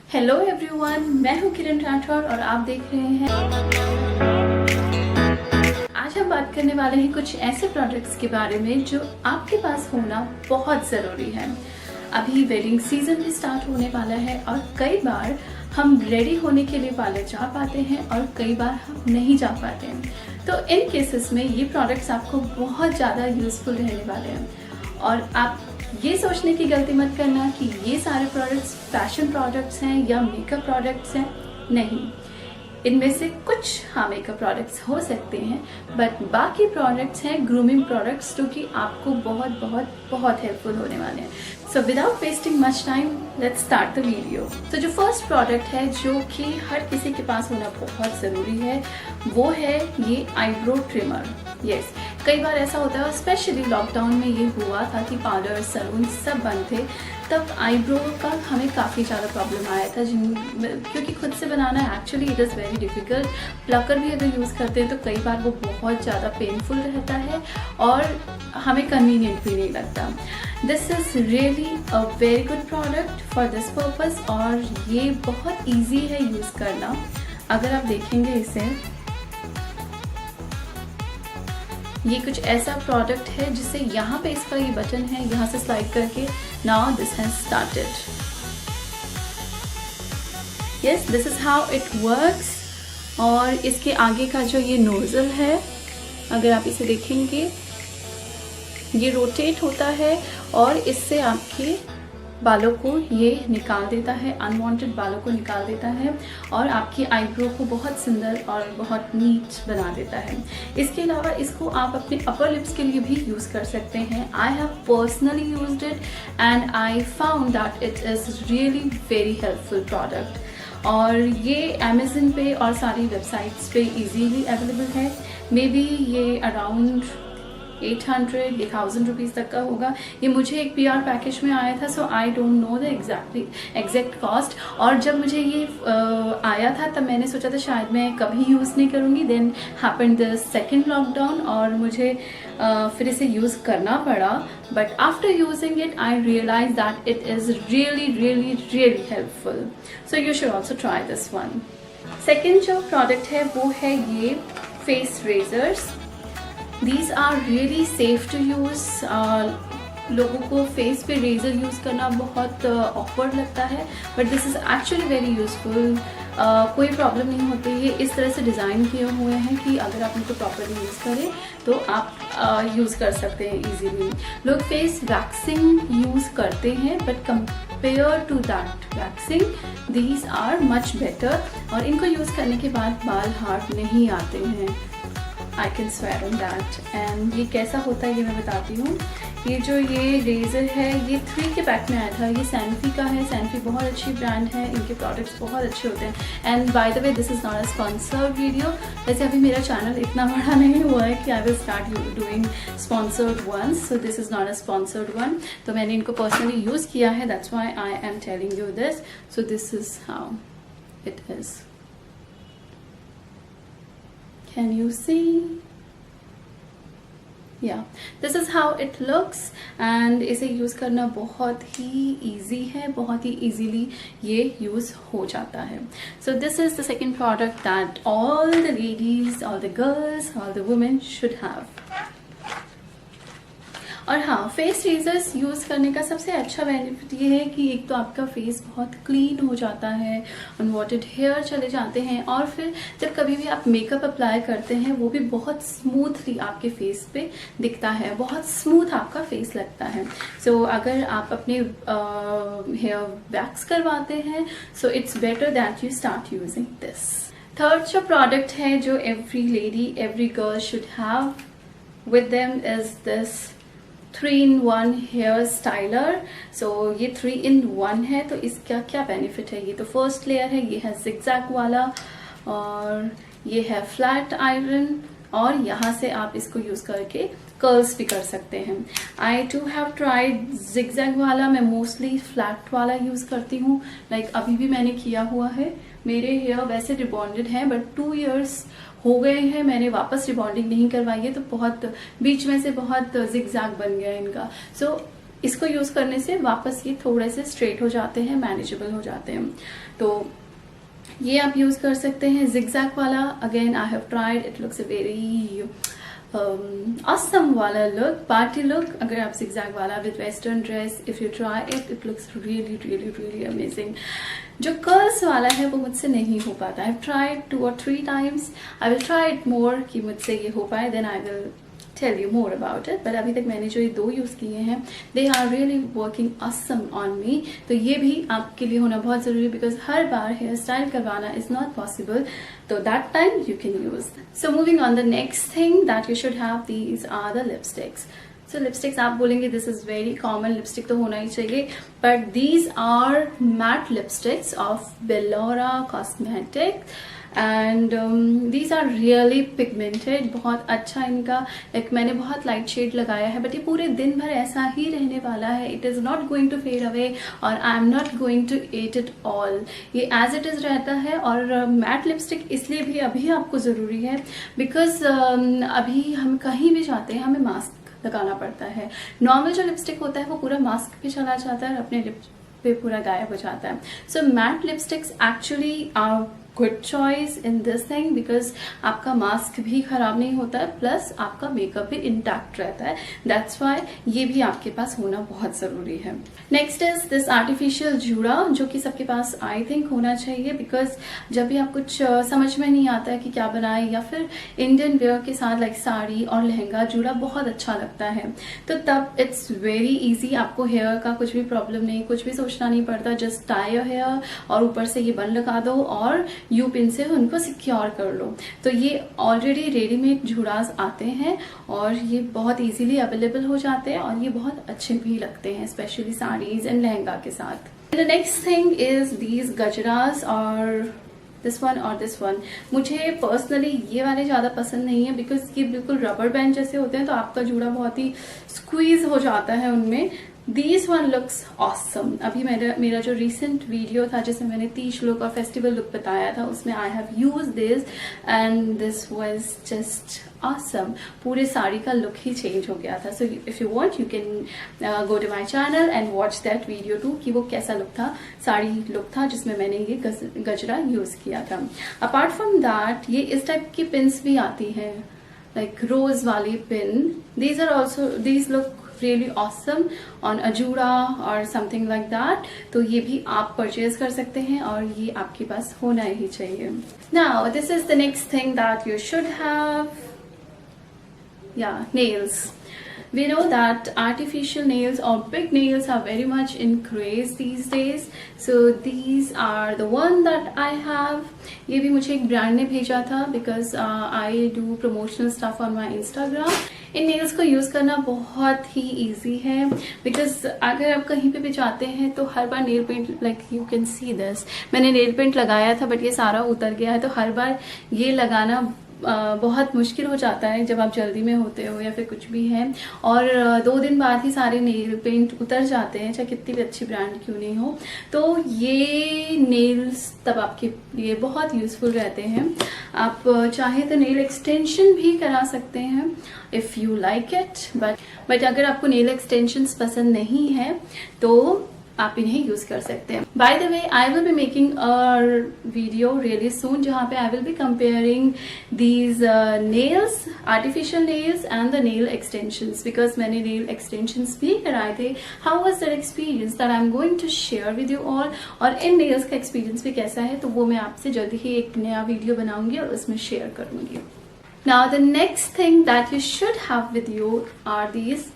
Hello everyone, मैं हूँ किरण राठौर और आप देख रहे हैं। आज हम बात करने वाले हैं कुछ ऐसे प्रोडक्ट्स के बारे में जो आपके पास होना बहुत ज़रूरी है। अभी वेडिंग सीजन भी स्टार्ट होने वाला है और कई बार हम रेडी होने के लिए पार्लर जा पाते हैं और कई बार हम नहीं जा पाते हैं। तो इन केसेस में ये प्रोडक्ट्स आपको बहुत ज़्यादा यूज़फुल रहने वाले हैं। और आप ये सोचने की गलती मत करना कि ये सारे प्रोडक्ट्स फैशन प्रोडक्ट्स हैं या मेकअप प्रोडक्ट्स हैं। नहीं, इनमें से कुछ मेकअप प्रोडक्ट्स हो सकते हैं, बट बाकी प्रोडक्ट्स हैं ग्रूमिंग प्रोडक्ट्स जो कि आपको बहुत बहुत बहुत हेल्पफुल होने वाले हैं। So without wasting much time, let's start the video. तो जो फर्स्ट प्रोडक्ट है जो कि हर किसी के पास होना बहुत ज़रूरी है, वो है ये आईब्रो ट्रिमर। यस, कई बार ऐसा होता है, स्पेशली लॉकडाउन में ये हुआ था कि पार्लर सैलून सब बंद थे, तब आईब्रो का हमें काफ़ी ज़्यादा प्रॉब्लम आया था क्योंकि खुद से बनाना actually it is very difficult. Plucker भी अगर यूज़ करते हैं तो कई बार वो बहुत ज़्यादा पेनफुल रहता है और हमें कन्वीनियंट भी नहीं लगता। This is really a very good product for this purpose और ये बहुत ईजी है यूज़ करना। अगर आप देखेंगे इसे, ये कुछ ऐसा प्रोडक्ट है जिससे यहाँ पे इसका ये बटन है, यहाँ से स्लाइड करके now this has started. Yes, this is how it works. और इसके आगे का जो ये नोजल है, अगर आप इसे देखेंगे, ये रोटेट होता है और इससे आपके बालों को ये निकाल देता है, अनवांटेड बालों को निकाल देता है और आपकी आईब्रो को बहुत सुंदर और बहुत नीट बना देता है। इसके अलावा इसको आप अपने अपर लिप्स के लिए भी यूज़ कर सकते हैं। I have personally used it and I found that it is really very helpful product. और ये अमेज़न पे और सारी वेबसाइट्स पे इजीली अवेलेबल है। मे बी ये अराउंड 800-1000 रुपीज़ तक का होगा। ये मुझे एक PR पैकेज में आया था, so I don't know the exact cost. और जब मुझे ये आया था तब मैंने सोचा था शायद मैं कभी यूज़ नहीं करूँगी। Then happen the second lockdown और मुझे फिर इसे यूज़ करना पड़ा। But after using it I realize that it is really really really helpful. So you should also try this one. Second जो प्रोडक्ट है वो है ये face razors. These are really safe to use. लोगों को face पे razor use करना बहुत ऑकवर्ड लगता है, but this is actually very useful. कोई प्रॉब्लम नहीं होती। ये इस तरह से डिज़ाइन किए हुए हैं कि अगर आप इनको प्रॉपरली यूज़ करें तो आप यूज़ कर सकते हैं इजीली। लोग फेस वैक्सिंग यूज़ करते हैं, but compare to that waxing these are much better. और इनको यूज़ करने के बाद बाल हार्ड नहीं आते हैं। I can swear on that। And ये कैसा होता है ये मैं बताती हूँ। ये रेज़र है, ये 3 के पैक में आया था। ये सैनफी का है। सैनफी बहुत अच्छी ब्रांड है, इनके प्रोडक्ट्स बहुत अच्छे होते हैं। And bye the way, this is not a sponsored video. वैसे अभी मेरा चैनल इतना बड़ा नहीं हुआ है कि I will start doing sponsored ones, so this is not a sponsored one. तो मैंने इनको पर्सनली यूज़ किया है, that's why I am telling you this. So this is how it is. Can you see? Yeah, this is how it looks and इसे use करना बहुत ही easy है, बहुत ही easily ये यूज़ हो जाता है। So this is the second product that all the ladies, all the girls, all the women should have। और हाँ, फेस रेजर्स यूज़ करने का सबसे अच्छा बेनिफिट ये है कि एक तो आपका फेस बहुत क्लीन हो जाता है, अनवांटेड हेयर चले जाते हैं, और फिर जब कभी भी आप मेकअप अप्लाई करते हैं वो भी बहुत स्मूथली आपके फेस पे दिखता है, बहुत स्मूथ आपका फेस लगता है। सो अगर आप अपने हेयर वैक्स करवाते हैं, so it's better that you start using this. Third जो प्रोडक्ट है जो every lady, every girl should have with them is this 3-in-1 hair styler. So ये 3-in-1 है, तो इसका क्या बेनिफिट है? ये तो फर्स्ट लेयर है, ये है जिगजैग वाला, और ये है फ्लैट आयरन, और यहाँ से आप इसको यूज़ करके कर्ल्स भी कर सकते हैं। आई टू हैव ट्राइड जिगजैग वाला, मैं मोस्टली फ्लैट वाला यूज़ करती हूँ। लाइक अभी भी मैंने किया हुआ है। मेरे हेयर वैसे रिबॉन्डेड हैं, बट 2 years हो गए हैं, मैंने वापस रिबॉन्डिंग नहीं करवाई है, तो बहुत बीच में से बहुत जिगजैग बन गया इनका। सो इसको यूज करने से वापस ये थोड़े से स्ट्रेट हो जाते हैं, मैनेजेबल हो जाते हैं। तो ये आप यूज कर सकते हैं। जिगजैग वाला again I have tried, it looks very awesome वाला लुक, पार्टी लुक। अगर आप जिगजैग वाला with western dress, if you try it, it looks really really really amazing. जो कर्ल्स वाला है वो मुझसे नहीं हो पाता। I have tried 2 or 3 times, I will try it more कि मुझसे ये हो पाए, then I will tell you more about it. But अभी तक मैंने जो ये 2 यूज किए हैं, they are really working awesome on me. तो ये भी आपके लिए होना बहुत जरूरी है, बिकॉज हर बार हेयर स्टाइल करवाना इज नॉट पॉसिबल, तो that time you can use. So moving on the next thing that you should have, these are the lipsticks. सो लिपस्टिक्स आप बोलेंगे this is very common, lipstick तो होना ही चाहिए, but these are matte lipsticks of Belora cosmetic and these are really pigmented. बहुत अच्छा इनका, एक मैंने बहुत लाइट शेड लगाया है, बट ये पूरे दिन भर ऐसा ही रहने वाला है। It is not going to fade away और I am not going to eat it all. ये एज इट इज रहता है। और मैट लिपस्टिक इसलिए भी अभी आपको जरूरी है बिकॉज अभी हम कहीं भी जाते हैं हमें मास्क लगाना पड़ता है। नॉर्मल जो लिपस्टिक होता है वो पूरा मास्क पे चला जाता है और अपने लिप पे पूरा गायब हो जाता है। So matte lipsticks actually are good choice in this thing, because आपका मास्क भी खराब नहीं होता है, प्लस आपका मेकअप भी इंटैक्ट रहता है। दैट्स वाई ये भी आपके पास होना बहुत जरूरी है। नेक्स्ट इज दिस आर्टिफिशियल जूड़ा, जो कि सबके पास आई थिंक होना चाहिए, बिकॉज जब भी आप कुछ समझ में नहीं आता है कि क्या बनाए, या फिर इंडियन वेयर के साथ लाइक साड़ी और लहंगा, जूड़ा बहुत अच्छा लगता है, तो तब इट्स वेरी इजी। आपको हेयर का कुछ भी प्रॉब्लम नहीं, कुछ भी सोचना नहीं पड़ता, जस्ट टाई योर हेयर और ऊपर से ये बन लगा दो और यू पिन से उनको सिक्योर कर लो। तो ये ऑलरेडी रेडीमेड जूड़ास आते हैं और ये बहुत इजीली अवेलेबल हो जाते हैं और ये बहुत अच्छे भी लगते हैं, स्पेशली साड़ीज एंड लहंगा के साथ। The next thing is these gajras और दिस वन और दिस वन। मुझे पर्सनली ये वाले ज्यादा पसंद नहीं है, बिकॉज ये बिल्कुल रबर बैंड जैसे होते हैं, तो आपका जूड़ा बहुत ही स्क्वीज हो जाता है उनमें। These one looks awesome। अभी मेरा जो recent वीडियो था जिसमें मैंने तीज लुक और फेस्टिवल लुक बताया था, उसमें I have used this and this was just awesome। पूरे साड़ी का लुक ही चेंज हो गया था। So if you want you can go to my channel and watch that video too कि वो कैसा लुक था, साड़ी लुक था जिसमें मैंने ये गजरा यूज किया था। Apart from that ये इस टाइप की पिन्स भी आती है, like रोज वाली pin. These look really awesome on a jura or something like that। तो ये भी आप परचेज कर सकते हैं और ये आपके पास होना ही चाहिए। Now this is the next thing that you should have, yeah, nails। We know that artificial nails or big nails are very much in craze these days। So these are the one that I have। ये भी मुझे एक brand ने भेजा था because I do promotional stuff on my Instagram। In nails को use करना बहुत ही इजी है, बिकॉज अगर आप कहीं पे भी जाते हैं तो हर बार nail paint, like you can see this, मैंने नेल पेंट लगाया था बट ये सारा उतर गया है। तो हर बार ये लगाना बहुत मुश्किल हो जाता है जब आप जल्दी में होते हो या फिर कुछ भी है, और 2 दिन बाद ही सारे नेल पेंट उतर जाते हैं, चाहे कितनी भी अच्छी ब्रांड क्यों नहीं हो। तो ये नेल्स तब आपके लिए बहुत यूजफुल रहते हैं। आप चाहे तो नेल एक्सटेंशन भी करा सकते हैं if you like it, but अगर आपको नेल एक्सटेंशंस पसंद नहीं है तो आप इन्हें यूज कर सकते हैं। By the way I will be making a video really soon जहाँ पे I will be comparing these nails, artificial nails and the nail extensions, because मैंने नेल एक्सटेंशंस भी कराए थे। How was that experience that I am going to share with you all, और इन nails का experience भी कैसा है तो वो मैं आपसे जल्दी ही एक नया वीडियो बनाऊंगी और उसमें शेयर करूंगी। Now the next thing that you should have with you are these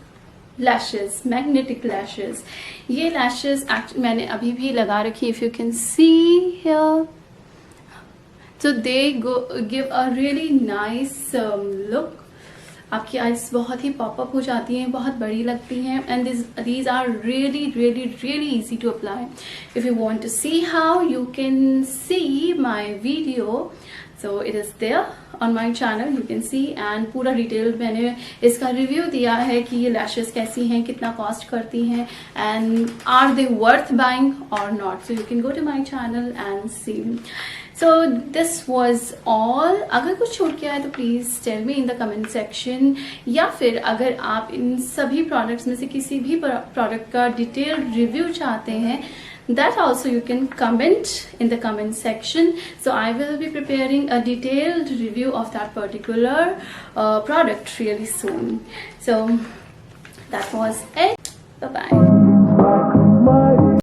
lashes, magnetic lashes। ये lashes मैंने अभी भी लगा रखी, if you can see here, so they give a really nice look। आपकी आईज बहुत ही पॉपअप हो जाती हैं, बहुत बड़ी लगती हैं, and these are really easy to apply। If you want to see how, you can see my video। So it is there on my channel, you can see. And पूरा detail मैंने इसका रिव्यू दिया है कि ये lashes कैसी हैं, कितना कॉस्ट करती हैं, and are they worth buying और not. So you can go to my channel and see. So this was all. अगर कुछ छूट गया है तो please tell me in the comment section, या फिर अगर आप इन सभी प्रोडक्ट्स में से किसी भी प्रोडक्ट का डिटेल्ड रिव्यू चाहते हैं, that also you can comment in the comment section. So I will be preparing a detailed review of that particular product really soon. So that was it. Bye bye.